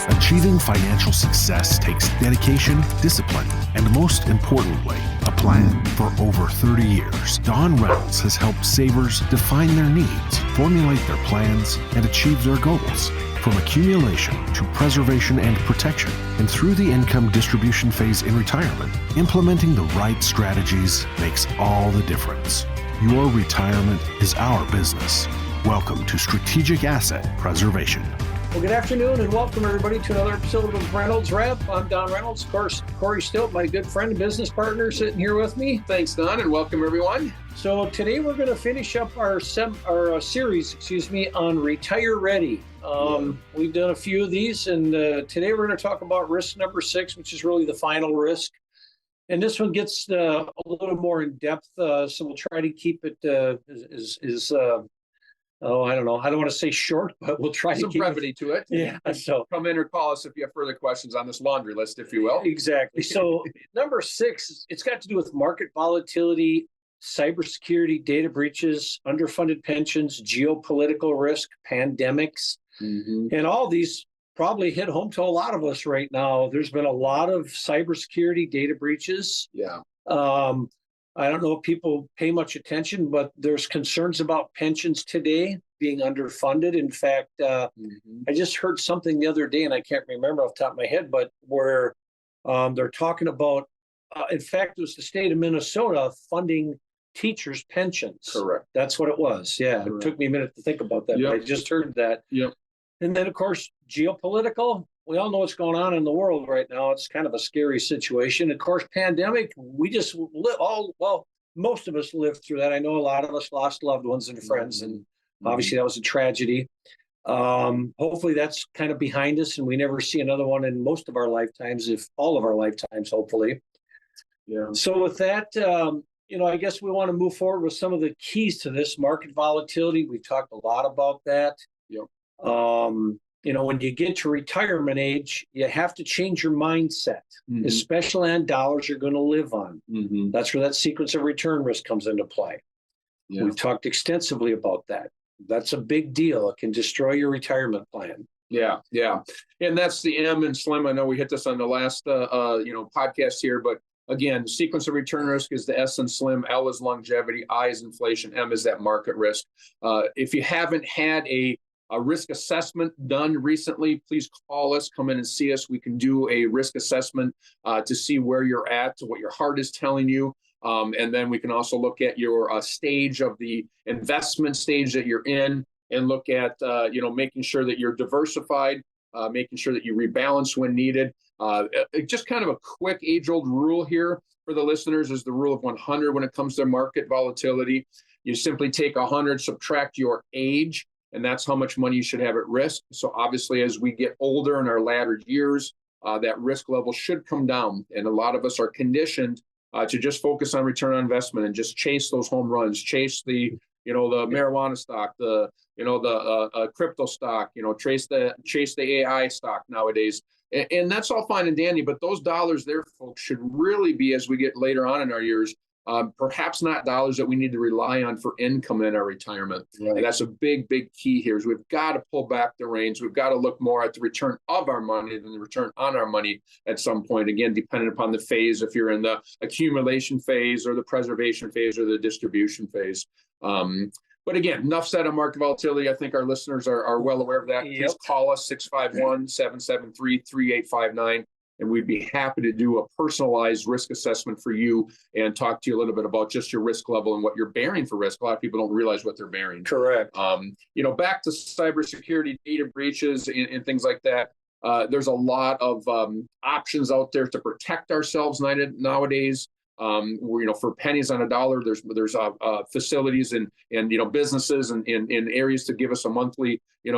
Achieving financial success takes dedication, discipline, and most importantly, a plan. For over 30 years, Don Reynolds has helped savers define their needs, formulate their plans, and achieve their goals. From accumulation to preservation and protection, and through the income distribution phase in retirement, implementing the right strategies makes all the difference. Your retirement is our business. Welcome to Strategic Asset Preservation. Well, good afternoon and welcome everybody to another episode of Reynolds Rep. I'm Don Reynolds. Of course, Corey Stilt, my good friend and business partner, sitting here with me. Thanks, Don, and welcome everyone. So today we're going to finish up our series, on Retire Ready. We've done a few of these, and today we're going to talk about risk number 6, which is really the final risk. And this one gets a little more in depth, so we'll try to keep it I don't know. I don't want to say short, but we'll try some to keep brevity to it. Yeah. So come in or call us if you have further questions on this laundry list, if you will. Exactly. So number 6, it's got to do with market volatility, cybersecurity, data breaches, underfunded pensions, geopolitical risk, pandemics, and all these probably hit home to a lot of us right now. There's been a lot of cybersecurity data breaches. Yeah. I don't know if people pay much attention, but there's concerns about pensions today being underfunded. In fact, I just heard something the other day, and I can't remember off the top of my head, but where they're talking about, in fact, it was the state of Minnesota funding teachers' pensions. Correct. That's what it was. Yeah. Correct. It took me a minute to think about that. Yep. But I just heard that. Yep. And then, of course, geopolitical. We all know what's going on in the world right now. It's kind of a scary situation. Of course, pandemic, we just most of us lived through that. I know a lot of us lost loved ones and friends, and obviously that was a tragedy. Hopefully that's kind of behind us and we never see another one in most of our lifetimes, if all of our lifetimes, hopefully. Yeah. So with that, I guess we want to move forward with some of the keys to this market volatility. We've talked a lot about that. Yep. When you get to retirement age, you have to change your mindset, especially on dollars you're going to live on. That's where that sequence of return risk comes into play. Yeah. We've talked extensively about that. That's a big deal. It can destroy your retirement plan. Yeah. And that's the M and SLIM. I know we hit this on the last, podcast here, but again, sequence of return risk is the S and SLIM. L is longevity. I is inflation. M is that market risk. If you haven't had a risk assessment done recently, please call us, come in and see us. We can do a risk assessment to see where you're at, what your heart is telling you. And then we can also look at your stage of the investment stage that you're in and look at, making sure that you're diversified, making sure that you rebalance when needed. Just kind of a quick age-old rule here for the listeners is the rule of 100 when it comes to market volatility. You simply take 100, subtract your age, and that's how much money you should have at risk. So obviously, as we get older in our latter years, that risk level should come down. And a lot of us are conditioned to just focus on return on investment and just chase those home runs, chase the marijuana stock, the crypto stock, chase the AI stock nowadays. And that's all fine and dandy, but those dollars there, folks, should really be, as we get later on in our years, perhaps not dollars that we need to rely on for income in our retirement. Right. And that's a big, big key here is we've got to pull back the reins. We've got to look more at the return of our money than the return on our money at some point, again, depending upon the phase, if you're in the accumulation phase or the preservation phase or the distribution phase. But again, enough said on market volatility. I think our listeners are well aware of that. Yep. Please call us 651-773-3859. And we'd be happy to do a personalized risk assessment for you and talk to you a little bit about just your risk level and what you're bearing for risk. A lot of people don't realize what they're bearing. Correct. Back to cybersecurity, data breaches, and things like that. There's a lot of options out there to protect ourselves nowadays. For pennies on a dollar, there's facilities and businesses and areas to give us a monthly, I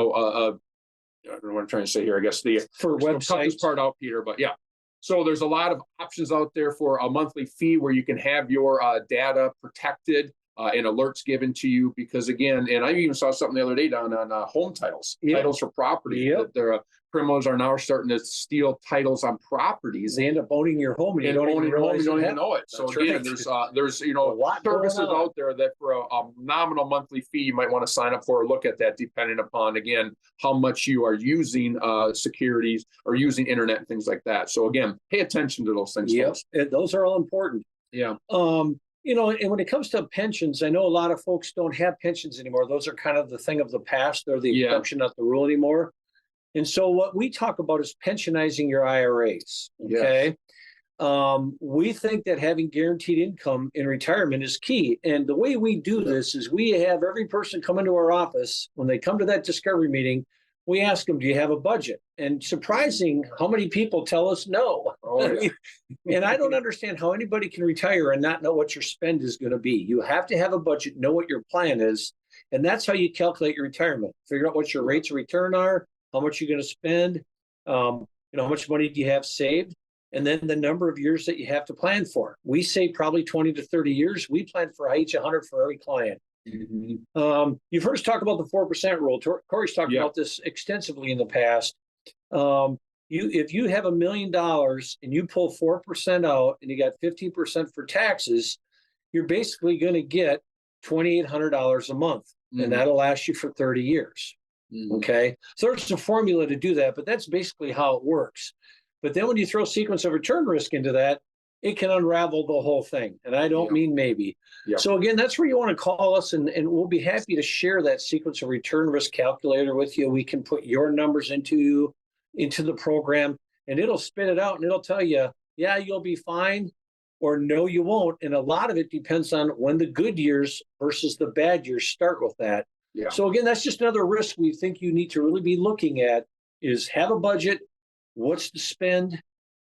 don't know what I'm trying to say here. I guess for websites. Cut this part out, Peter, but yeah. So there's a lot of options out there for a monthly fee where you can have your data protected and alerts given to you, because again, and I even saw something the other day down on home titles, titles for property. That their criminals are now starting to steal titles on properties. They end up owning your home and you don't even realize you don't even know it. So again, there's services out there that for a nominal monthly fee you might want to sign up for or look at that, depending upon again how much you are using securities or using internet and things like that. So again, pay attention to those things. Yep, those are all important. Yeah. And when it comes to pensions, I know a lot of folks don't have pensions anymore. Those are kind of the thing of the past. They're the exception, not the rule anymore. And so what we talk about is pensionizing your IRAs. Okay. We think that having guaranteed income in retirement is key. And the way we do this is we have every person come into our office. When they come to that discovery meeting, we ask them, do you have a budget? And surprising how many people tell us no. And I don't understand how anybody can retire and not know what your spend is going to be. You have to have a budget, know what your plan is. And that's how you calculate your retirement. Figure out what your rates of return are, how much you're going to spend, how much money do you have saved, and then the number of years that you have to plan for. We say probably 20 to 30 years. We plan for each 100 for every client. Mm-hmm. You've heard us talk about the 4% rule. Corey's talked about this extensively in the past. If you have $1 million and you pull 4% out and you got 15% for taxes, you're basically going to get $2,800 a month, and that'll last you for 30 years. Okay, so there's a formula to do that, but that's basically how it works. But then when you throw sequence of return risk into that, it can unravel the whole thing. And I don't mean maybe. So again, that's where you want to call us, and we'll be happy to share that sequence of return risk calculator with you. We can put your numbers into the program, and it'll spit it out, and it'll tell you, yeah, you'll be fine, or no, you won't. And a lot of it depends on when the good years versus the bad years start with that. So again, that's just another risk we think you need to really be looking at is have a budget, what's the spend,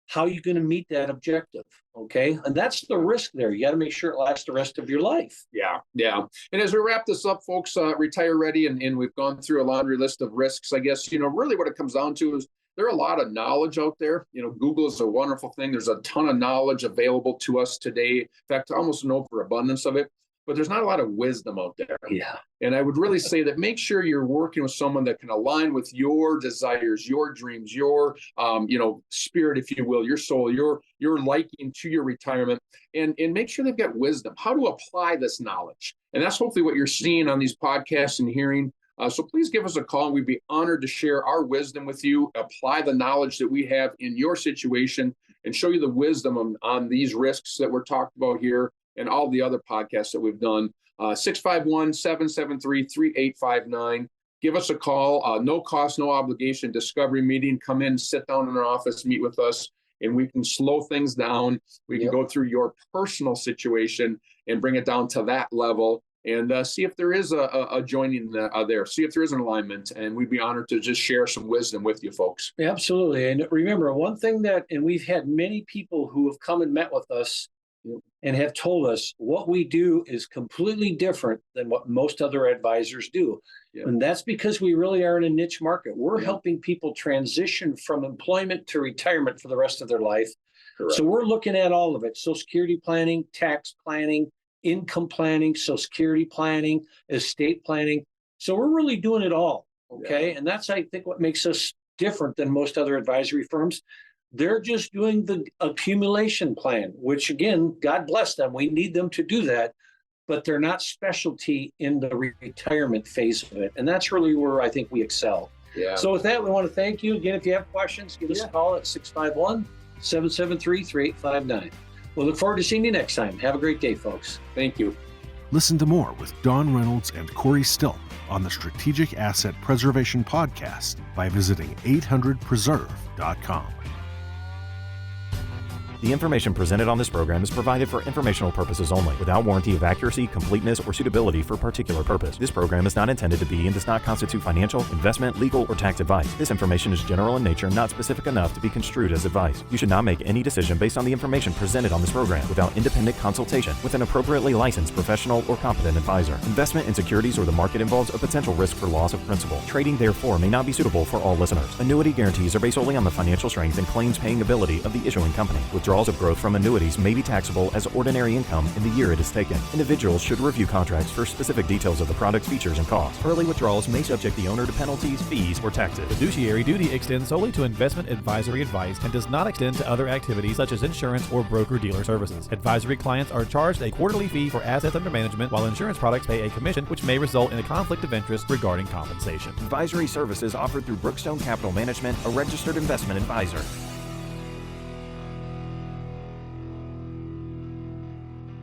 how are you going to meet that objective, okay? And that's the risk there. You got to make sure it lasts the rest of your life. Yeah. And as we wrap this up, folks, retire ready, and we've gone through a laundry list of risks. I guess, really what it comes down to is there are a lot of knowledge out there. Google is a wonderful thing. There's a ton of knowledge available to us today. In fact, almost an overabundance of it. But there's not a lot of wisdom out there. And I would really say that make sure you're working with someone that can align with your desires, your dreams, your, spirit, if you will, your soul, your liking to your retirement, and make sure they've got wisdom, how to apply this knowledge. And that's hopefully what you're seeing on these podcasts and hearing. So please give us a call. We'd be honored to share our wisdom with you, apply the knowledge that we have in your situation, and show you the wisdom on these risks that we're talking about here, and all the other podcasts that we've done. 651-773-3859. Give us a call. No cost, no obligation discovery meeting. Come in, sit down in our office, meet with us, and we can slow things down. We can go through your personal situation and bring it down to that level, and see if there is a joining there, see if there is an alignment, and we'd be honored to just share some wisdom with you folks. Absolutely. And remember, one thing and we've had many people who have come and met with us and have told us what we do is completely different than what most other advisors do. And that's because we really are in a niche market. We're helping people transition from employment to retirement for the rest of their life. So we're looking at all of it: Social Security planning, tax planning, income planning, Social Security planning, estate planning. So we're really doing it all. Okay. And that's, I think, what makes us different than most other advisory firms. They're just doing the accumulation plan, which, again, God bless them. We need them to do that, but they're not specialty in the retirement phase of it. And that's really where I think we excel. So with that, we want to thank you. Again, if you have questions, give us a call at 651-773-3859. We'll look forward to seeing you next time. Have a great day, folks. Thank you. Listen to more with Don Reynolds and Corey Stilp on the Strategic Asset Preservation Podcast by visiting 800preserve.com. The information presented on this program is provided for informational purposes only, without warranty of accuracy, completeness, or suitability for a particular purpose. This program is not intended to be and does not constitute financial, investment, legal, or tax advice. This information is general in nature, not specific enough to be construed as advice. You should not make any decision based on the information presented on this program without independent consultation with an appropriately licensed professional or competent advisor. Investment in securities or the market involves a potential risk for loss of principal. Trading, therefore, may not be suitable for all listeners. Annuity guarantees are based solely on the financial strength and claims-paying ability of the issuing company. Withdrawal Withdrawals of growth from annuities may be taxable as ordinary income in the year it is taken. Individuals should review contracts for specific details of the product's features and costs. Early withdrawals may subject the owner to penalties, fees, or taxes. Fiduciary duty extends solely to investment advisory advice and does not extend to other activities such as insurance or broker-dealer services. Advisory clients are charged a quarterly fee for assets under management, while insurance products pay a commission, which may result in a conflict of interest regarding compensation. Advisory services offered through Brookstone Capital Management, a registered investment advisor.